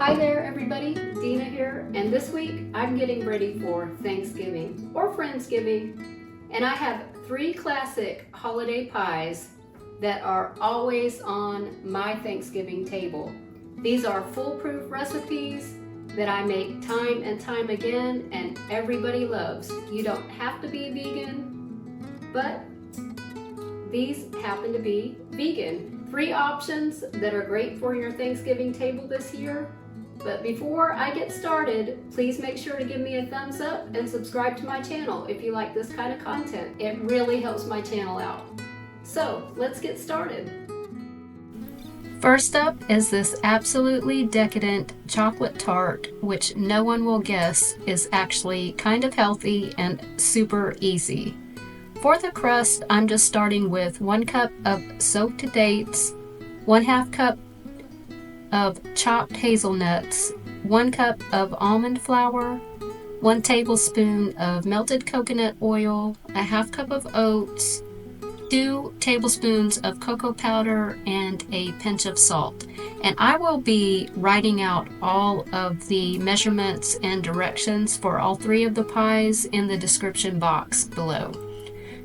Hi there everybody, Dina here, and this week I'm getting ready for Thanksgiving or Friendsgiving, and I have 3 classic holiday pies that are always on my Thanksgiving table. These are foolproof recipes that I make time and time again and everybody loves. You don't have to be vegan, but these happen to be vegan. 3 options that are great for your Thanksgiving table this year. But before I get started, please make sure to give me a thumbs up and subscribe to my channel if you like this kind of content. It really helps my channel out. So let's get started. First up is this absolutely decadent chocolate tart, which no one will guess is actually kind of healthy and super easy. For the crust, I'm just starting with 1 cup of soaked dates, 1/2 cup of chopped hazelnuts, 1 cup of almond flour, 1 tablespoon of melted coconut oil, 1/2 cup of oats, 2 tablespoons of cocoa powder, and a pinch of salt. And I will be writing out all of the measurements and directions for all 3 of the pies in the description box below.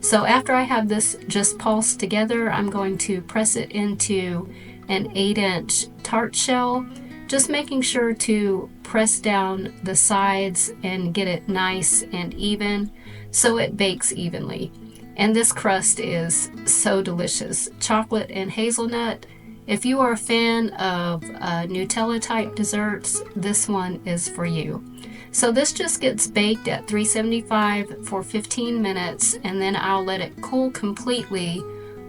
So after I have this just pulsed together, I'm going to press it into an 8-inch tart shell, just making sure to press down the sides and get it nice and even so it bakes evenly. And this crust is so delicious. Chocolate and hazelnut. If you are a fan of Nutella type desserts, this one is for you. So this just gets baked at 375 for 15 minutes, and then I'll let it cool completely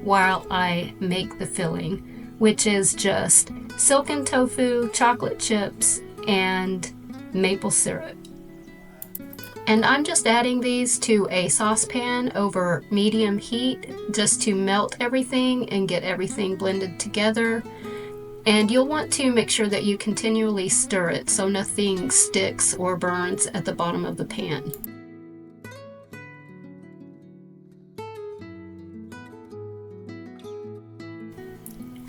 while I make the filling, which is just silken tofu, chocolate chips, and maple syrup. And I'm just adding these to a saucepan over medium heat just to melt everything and get everything blended together. And you'll want to make sure that you continually stir it so nothing sticks or burns at the bottom of the pan.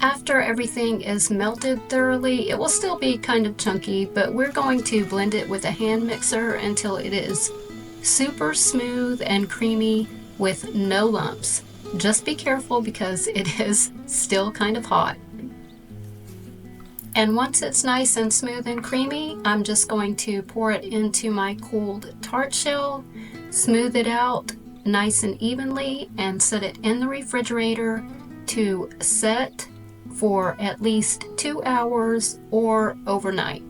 After everything is melted thoroughly, it will still be kind of chunky, but we're going to blend it with a hand mixer until it is super smooth and creamy with no lumps. Just be careful because it is still kind of hot. And once it's nice and smooth and creamy, I'm just going to pour it into my cooled tart shell, smooth it out nice and evenly, and set it in the refrigerator to set for at least 2 hours or overnight.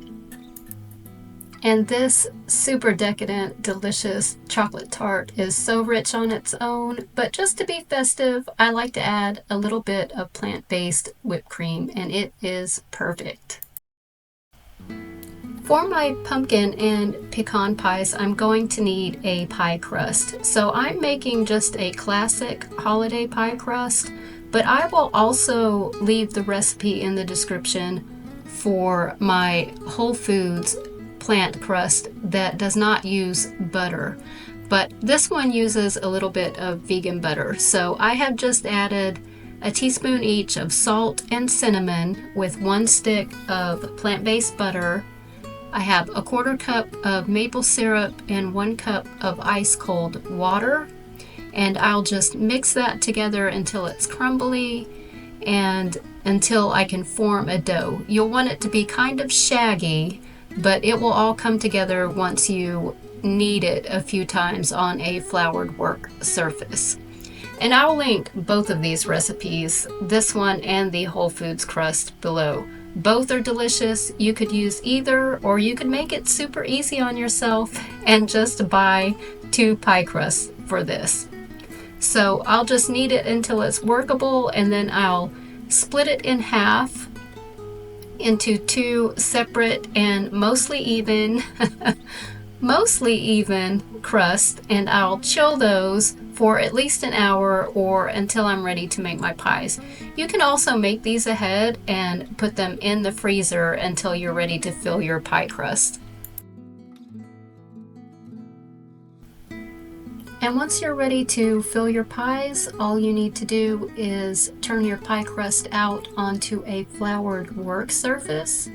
And this super decadent, delicious chocolate tart is so rich on its own, but just to be festive, I like to add a little bit of plant-based whipped cream, and it is perfect. For my pumpkin and pecan pies, I'm going to need a pie crust. So I'm making just a classic holiday pie crust, but I will also leave the recipe in the description for my Whole Foods plant crust that does not use butter. But this one uses a little bit of vegan butter. So I have just added a teaspoon each of salt and cinnamon with 1 stick of plant-based butter. I have a 1/4 cup of maple syrup and 1 cup of ice cold water. And I'll just mix that together until it's crumbly and until I can form a dough. You'll want it to be kind of shaggy, but it will all come together once you knead it a few times on a floured work surface. And I'll link both of these recipes, this one and the Whole Foods crust, below. Both are delicious. You could use either, or you could make it super easy on yourself and just buy 2 pie crusts for this. So I'll just knead it until it's workable, and then I'll split it in half into 2 separate and mostly even crust, and I'll chill those for at least an hour or until I'm ready to make my pies. You can also make these ahead and put them in the freezer until you're ready to fill your pie crust. And once you're ready to fill your pies, all you need to do is turn your pie crust out onto a floured work surface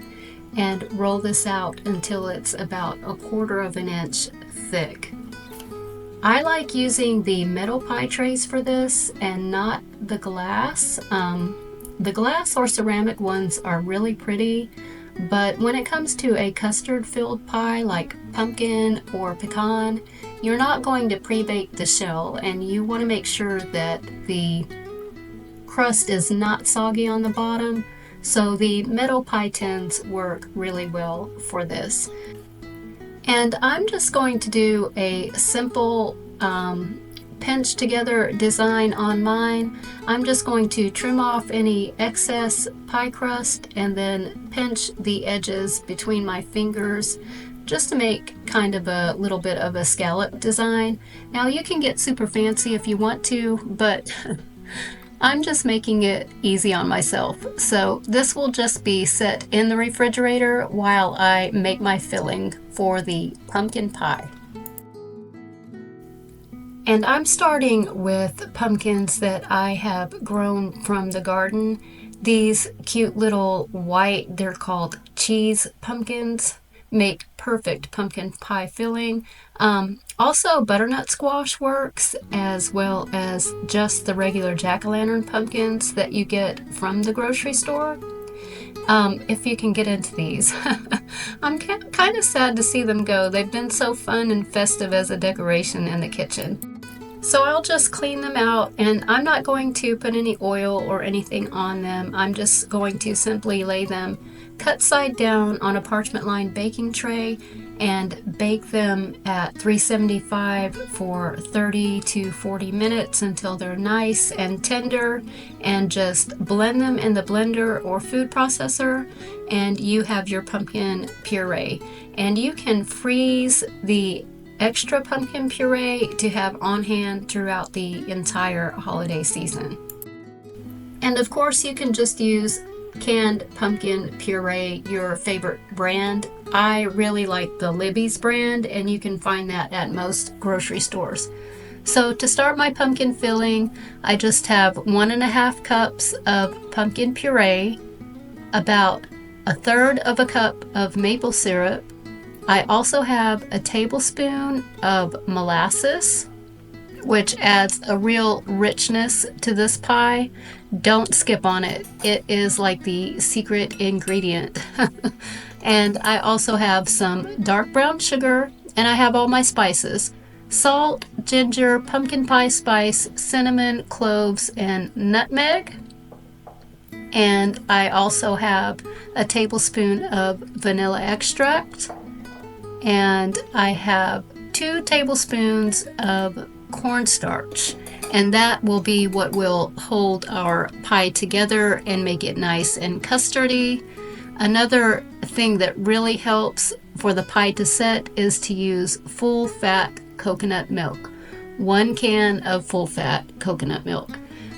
and roll this out until it's about 1/4 of an inch thick. I like using the metal pie trays for this and not the glass. The glass or ceramic ones are really pretty, but when it comes to a custard-filled pie like pumpkin or pecan, you're not going to pre-bake the shell, and you want to make sure that the crust is not soggy on the bottom, so the metal pie tins work really well for this. And I'm just going to do a simple pinch together design on mine. I'm just going to trim off any excess pie crust and then pinch the edges between my fingers just to make kind of a little bit of a scallop design. Now you can get super fancy if you want to, but I'm just making it easy on myself. So this will just be set in the refrigerator while I make my filling for the pumpkin pie. And I'm starting with pumpkins that I have grown from the garden. These cute little white, they're called cheese pumpkins, make perfect pumpkin pie filling. Also butternut squash works, as well as just the regular jack-o'-lantern pumpkins that you get from the grocery store. If you can get into these. I'm kind of sad to see them go. They've been so fun and festive as a decoration in the kitchen. So I'll just clean them out, and I'm not going to put any oil or anything on them. I'm just going to simply lay them cut side down on a parchment lined baking tray and bake them at 375 for 30 to 40 minutes until they're nice and tender, and just blend them in the blender or food processor, and you have your pumpkin puree. And you can freeze the extra pumpkin puree to have on hand throughout the entire holiday season. And of course you can just use canned pumpkin puree, your favorite brand. I really like the Libby's brand, and you can find that at most grocery stores. So to start my pumpkin filling, I just have 1.5 cups of pumpkin puree, about 1/3 of a cup of maple syrup. I also have a tablespoon of molasses, which adds a real richness to this pie. Don't skip on it. It is like the secret ingredient. And I also have some dark brown sugar, and I have all my spices: salt, ginger, pumpkin pie spice, cinnamon, cloves, and nutmeg. And I also have a tablespoon of vanilla extract. And I have 2 tablespoons of cornstarch, and that will be what will hold our pie together and make it nice and custardy. Another thing that really helps for the pie to set is to use full fat coconut milk. 1 can of full fat coconut milk.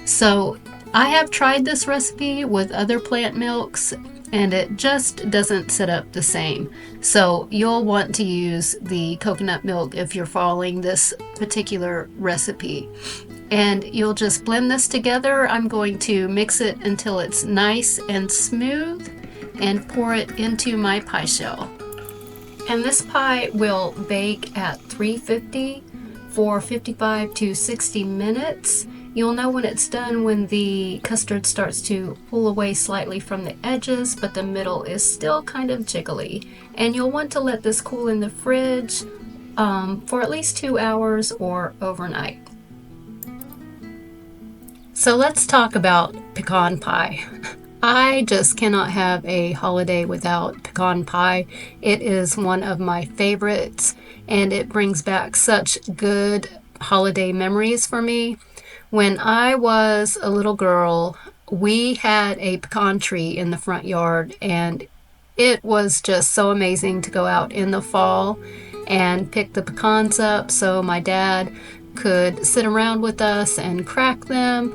So I have tried this recipe with other plant milks, and it just doesn't set up the same. So you'll want to use the coconut milk if you're following this particular recipe. And you'll just blend this together. I'm going to mix it until it's nice and smooth and pour it into my pie shell. And this pie will bake at 350 for 55 to 60 minutes. You'll know when it's done when the custard starts to pull away slightly from the edges, but the middle is still kind of jiggly. And you'll want to let this cool in the fridge for at least 2 hours or overnight. So let's talk about pecan pie. I just cannot have a holiday without pecan pie. It is one of my favorites, and it brings back such good holiday memories for me. When I was a little girl, we had a pecan tree in the front yard, and it was just so amazing to go out in the fall and pick the pecans up so my dad could sit around with us and crack them.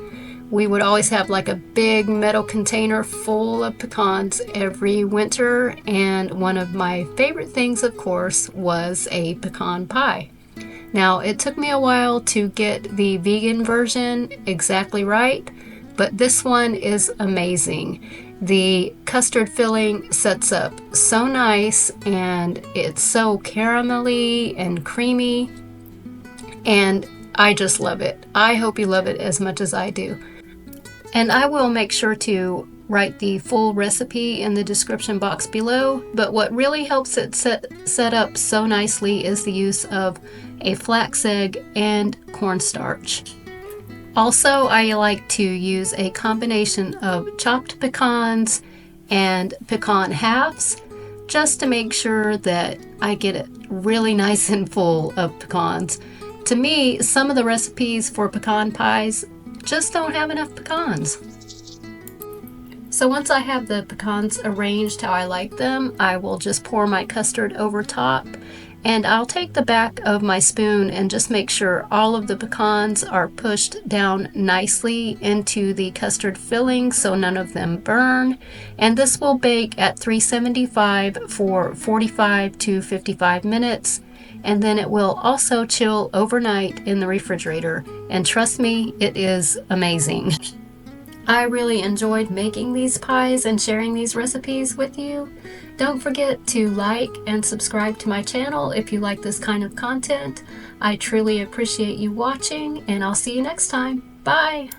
We would always have like a big metal container full of pecans every winter, and one of my favorite things, of course, was a pecan pie. Now, it took me a while to get the vegan version exactly right, but this one is amazing. The custard filling sets up so nice, and it's so caramelly and creamy, and I just love it. I hope you love it as much as I do. And I will make sure to write the full recipe in the description box below, but what really helps it set up so nicely is the use of a flax egg and cornstarch. Also, I like to use a combination of chopped pecans and pecan halves just to make sure that I get it really nice and full of pecans. To me, some of the recipes for pecan pies just don't have enough pecans. So once I have the pecans arranged how I like them, I will just pour my custard over top, and I'll take the back of my spoon and just make sure all of the pecans are pushed down nicely into the custard filling so none of them burn. And this will bake at 375 for 45 to 55 minutes. And then it will also chill overnight in the refrigerator. And trust me, it is amazing. I really enjoyed making these pies and sharing these recipes with you. Don't forget to like and subscribe to my channel if you like this kind of content. I truly appreciate you watching, and I'll see you next time. Bye!